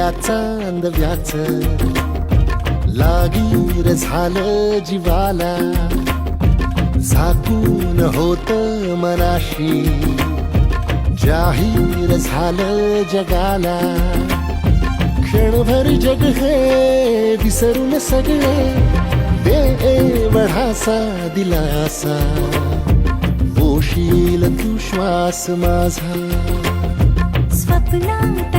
या चांदव्याच लागीर झालं जीवाला, झाकून होत मनाशी जाहीर झालं जगाला. क्षणभर जग हे विसरून सगळे देवढासा दिलासा, पोशील तू श्वास माझा. स्वप्नात